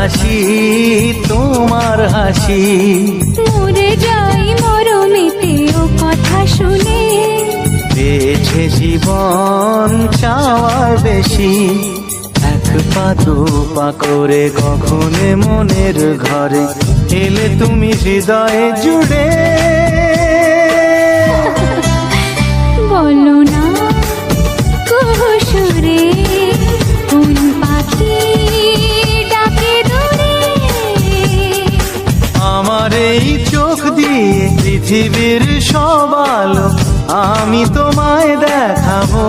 হাসি তোমার হাসি। মরে যাই মরমিতে ও কথা শুনে, পেয়েছে জীবন চাওয়ার বেশি। এক পা দু পা করে কখনে মনের ঘরে এলে তুমি হৃদয়ে জুড়ে। বলো না কুহুসুরে কোন পাখি ডাকে দূরে। আমার এই চোখ দিয়ে পৃথিবীর সব আলো আমি তোমায় দেখাবো।